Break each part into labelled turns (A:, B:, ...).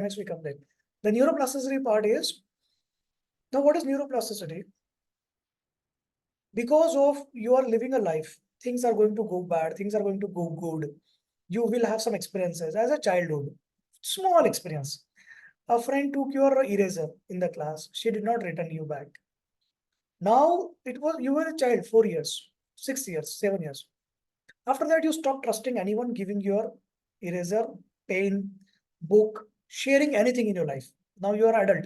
A: Next we come back. The neuroplasticity part is, now what is neuroplasticity? Because of you are living a life, things are going to go bad, things are going to go good. You will have some experiences as a childhood, small experience. A friend took your eraser in the class. She did not return you back. Now it was you were a child, 4 years, 6 years, 7 years. After that, you stop trusting anyone giving your eraser, pen, book, sharing anything in your life. Now you are adult.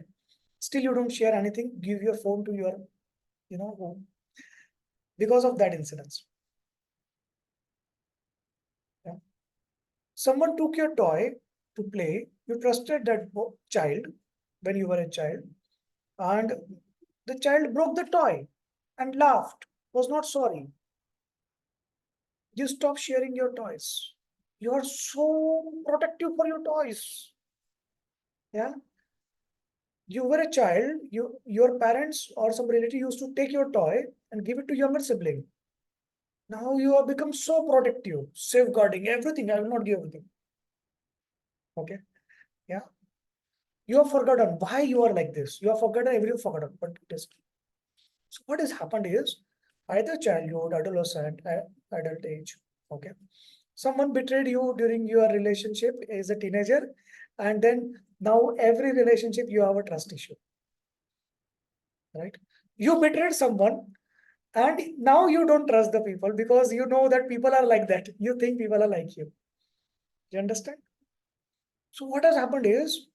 A: Still you don't share anything. Give your phone to your, home because of that incident. Yeah. Someone took your toy to play. You trusted that child when you were a child, and the child broke the toy and laughed, was not sorry. You stop sharing your toys. You are so protective for your toys. Yeah. You were a child, your parents or some relative used to take your toy and give it to younger sibling. Now you have become so protective, safeguarding everything. I will not give everything. Okay. Yeah. You have forgotten why you are like this. You have forgotten everything forgotten. But it is. So what has happened is either childhood, adolescent, adult age. Okay. Someone betrayed you during your relationship as a teenager, and then now every relationship you have a trust issue. Right? You betrayed someone, and now you don't trust the people because you know that people are like that. You think people are like you. You understand? So what has happened is,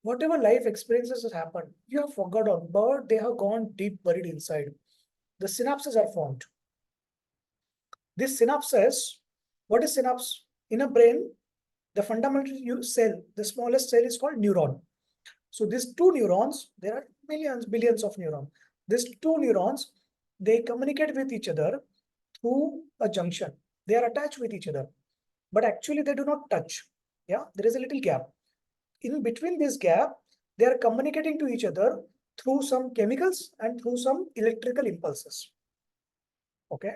A: whatever life experiences has happened, you have forgotten, but they have gone deep buried inside. The synapses are formed. This synapses, what is synapse? In a brain, the fundamental cell, the smallest cell is called neuron. So these two neurons, there are millions, billions of neurons. These two neurons, they communicate with each other through a junction. They are attached with each other, but actually they do not touch. Yeah, there is a little gap. In between this gap, they are communicating to each other through some chemicals and through some electrical impulses. Okay.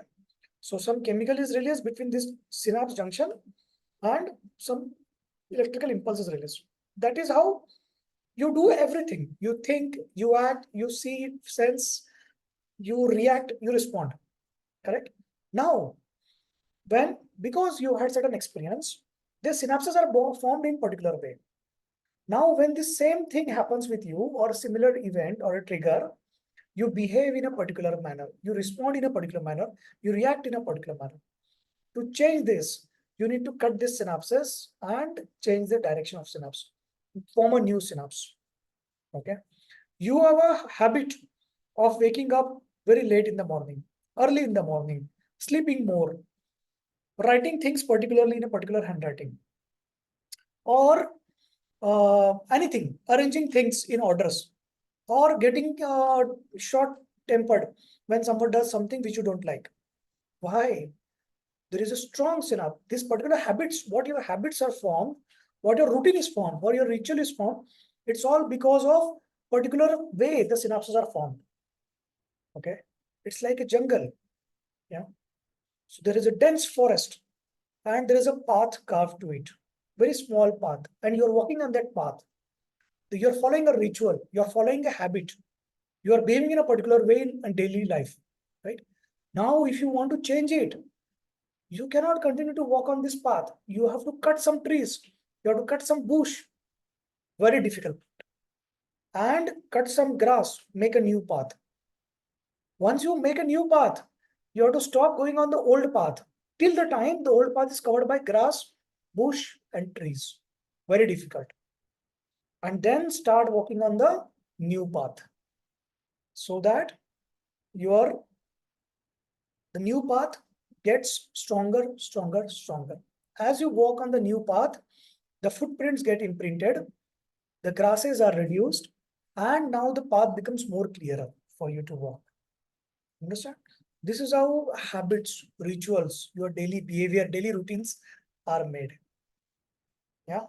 A: So some chemical is released between this synapse junction and some electrical impulses released. That is how you do everything. You think, you act, you see, sense, you react, you respond. Correct? Now, because you had certain experience, the synapses are formed in particular way. Now, when the same thing happens with you or a similar event or a trigger, you behave in a particular manner, you respond in a particular manner, you react in a particular manner. To change this, you need to cut this synapses and change the direction of synapse, form a new synapse. Okay. You have a habit of waking up very late in the morning, early in the morning, sleeping more, writing things particularly in a particular handwriting, or anything, arranging things in orders, or getting short tempered when someone does something which you don't like. Why? There is a strong synapse. These particular habits, what your habits are formed, what your routine is formed, what your ritual is formed, it's all because of particular way the synapses are formed. Okay. It's like a jungle. Yeah. So there is a dense forest and there is a path carved to it, very small path, and you're walking on that path. You're following a ritual, you're following a habit, you are behaving in a particular way in daily life, right? Now, if you want to change it, you cannot continue to walk on this path. You have to cut some trees, you have to cut some bush, very difficult, and cut some grass, make a new path. Once you make a new path, you have to stop going on the old path till the time the old path is covered by grass, bush, and trees. Very difficult. And then start walking on the new path so that your the new path gets stronger, stronger, stronger. As you walk on the new path, the footprints get imprinted, the grasses are reduced, and now the path becomes more clearer for you to walk. Understand? This is how habits, rituals, your daily behavior, daily routines are made. Yeah.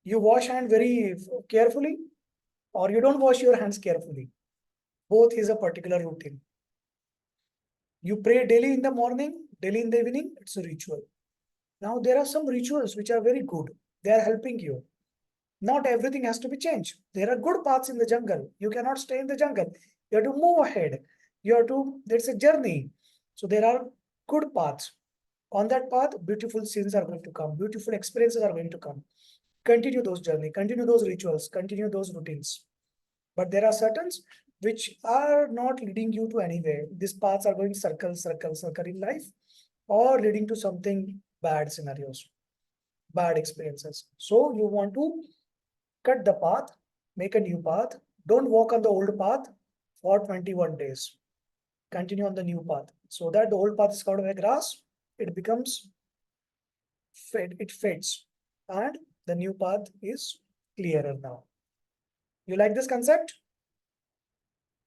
A: You wash hand very carefully, or you don't wash your hands carefully. Both is a particular routine. You pray daily in the morning, daily in the evening, it's a ritual. Now there are some rituals which are very good. They are helping you. Not everything has to be changed. There are good paths in the jungle. You cannot stay in the jungle. You have to move ahead. There's a journey. So there are good paths. On that path, beautiful scenes are going to come, beautiful experiences are going to come. Continue those journey, continue those rituals, continue those routines. But there are certain which are not leading you to anywhere. These paths are going circle, circle, circle in life, or leading to something bad scenarios, bad experiences. So you want to cut the path, make a new path. Don't walk on the old path for 21 days. Continue on the new path. So that the old path is covered by grass, it becomes it fades. And the new path is clearer now. You like this concept?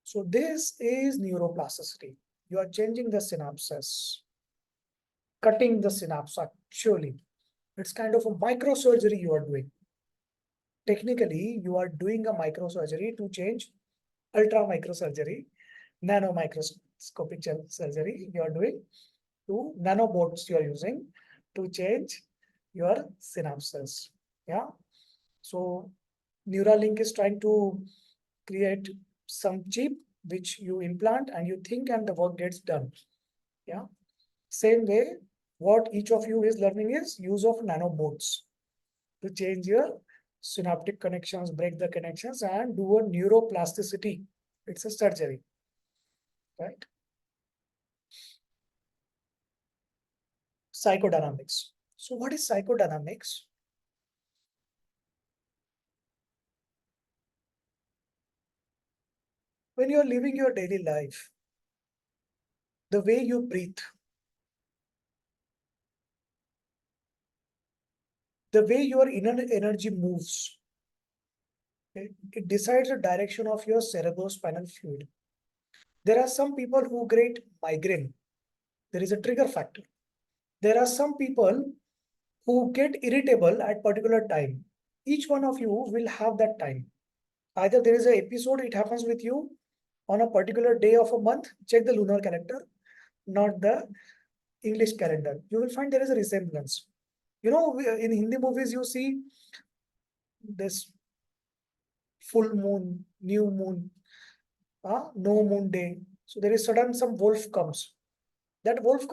A: So this is neuroplasticity. You are changing the synapses, cutting the synapse actually. It's kind of a microsurgery you are doing. Technically, you are doing a microsurgery to change ultra microsurgery, nano microscopic surgery you are doing to nanobots you are using to change your synapses. Yeah. So Neuralink is trying to create some chip which you implant and you think and the work gets done. Yeah. Same way, what each of you is learning is use of nanobots to change your synaptic connections, break the connections, and do a neuroplasticity. It's a surgery, right? Psychodynamics. So what is psychodynamics? When you're living your daily life, the way you breathe, the way your inner energy moves, it decides the direction of your cerebrospinal fluid. There are some people who get migraine. There is a trigger factor. There are some people who get irritable at particular time. Each one of you will have that time. Either there is an episode, it happens with you on a particular day of a month. Check the lunar calendar, not the English calendar. You will find there is a resemblance. You know, in Hindi movies, you see this full moon, new moon, no moon day. So there is sudden some wolf comes. That wolf